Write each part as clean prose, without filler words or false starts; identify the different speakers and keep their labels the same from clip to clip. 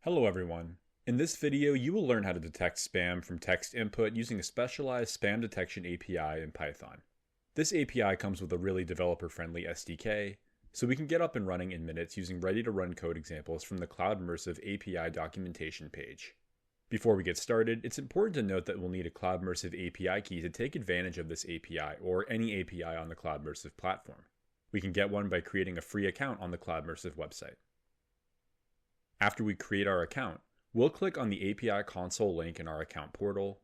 Speaker 1: Hello everyone. In this video, you will learn how to detect spam from text input using a specialized spam detection API in Python. This API comes with a really developer-friendly SDK, so we can get up and running in minutes using ready-to-run code examples from the Cloudmersive API documentation page. Before we get started, it's important to note that we'll need a Cloudmersive API key to take advantage of this API or any API on the Cloudmersive platform. We can get one by creating a free account on the Cloudmersive website. After we create our account, we'll click on the API Console link in our account portal,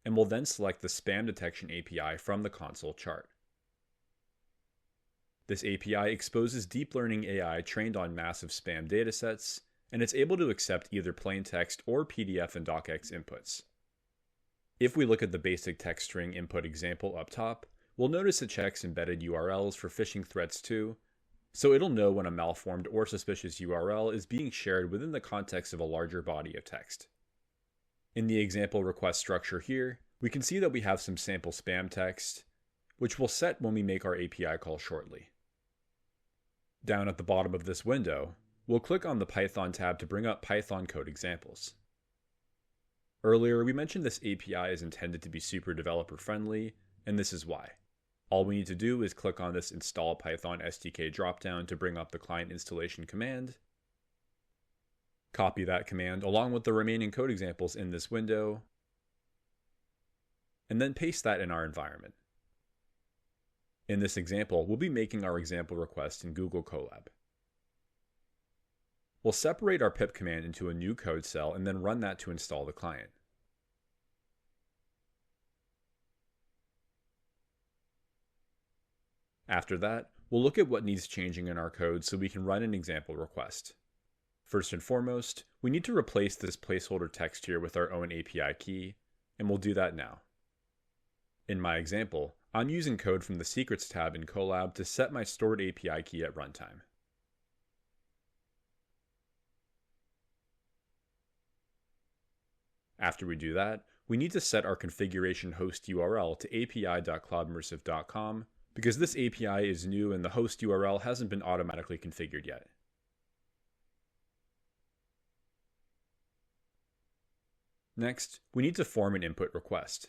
Speaker 1: and we'll then select the Spam Detection API from the console chart. This API exposes deep learning AI trained on massive spam datasets, and it's able to accept either plain text or PDF and docx inputs. If we look at the basic text string input example up top, we'll notice it checks embedded URLs for phishing threats too, so it'll know when a malformed or suspicious URL is being shared within the context of a larger body of text. In the example request structure here, we can see that we have some sample spam text, which we'll set when we make our API call shortly. Down at the bottom of this window, we'll click on the Python tab to bring up Python code examples. Earlier, we mentioned this API is intended to be super developer friendly, and this is why. All we need to do is click on this Install Python SDK dropdown to bring up the client installation command, copy that command along with the remaining code examples in this window, and then paste that in our environment. In this example, we'll be making our example request in Google Colab. We'll separate our pip command into a new code cell and then run that to install the client. After that, we'll look at what needs changing in our code so we can run an example request. First and foremost, we need to replace this placeholder text here with our own API key, and we'll do that now. In my example, I'm using code from the Secrets tab in Colab to set my stored API key at runtime. After we do that, we need to set our configuration host URL to api.cloudmersive.com because this API is new and the host URL hasn't been automatically configured yet. Next, we need to form an input request.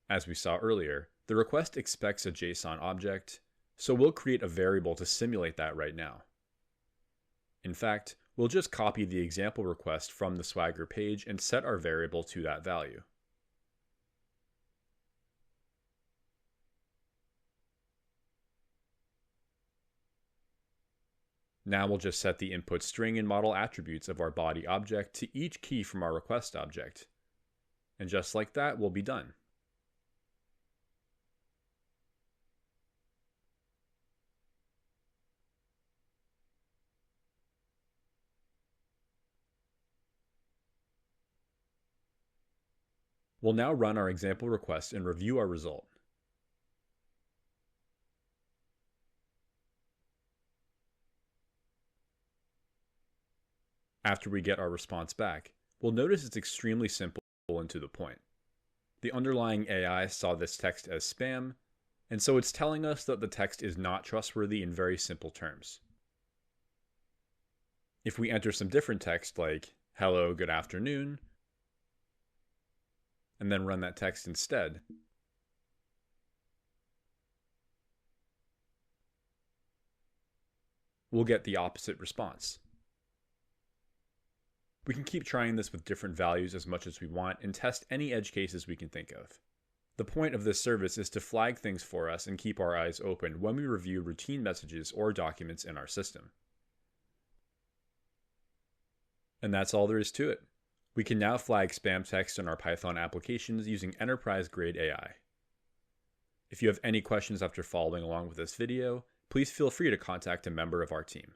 Speaker 1: As we saw earlier, the request expects a JSON object, so we'll create a variable to simulate that right now. In fact, we'll just copy the example request from the Swagger page and set our variable to that value. Now we'll just set the input string and model attributes of our body object to each key from our request object. And just like that, we'll be done. We'll now run our example request and review our result. After we get our response back, we'll notice it's extremely simple and to the point. The underlying AI saw this text as spam, and so it's telling us that the text is not trustworthy in very simple terms. If we enter some different text like, hello, good afternoon, and then run that text instead, we'll get the opposite response. We can keep trying this with different values as much as we want and test any edge cases we can think of. The point of this service is to flag things for us and keep our eyes open when we review routine messages or documents in our system. And that's all there is to it. We can now flag spam text in our Python applications using enterprise-grade AI. If you have any questions after following along with this video, please feel free to contact a member of our team.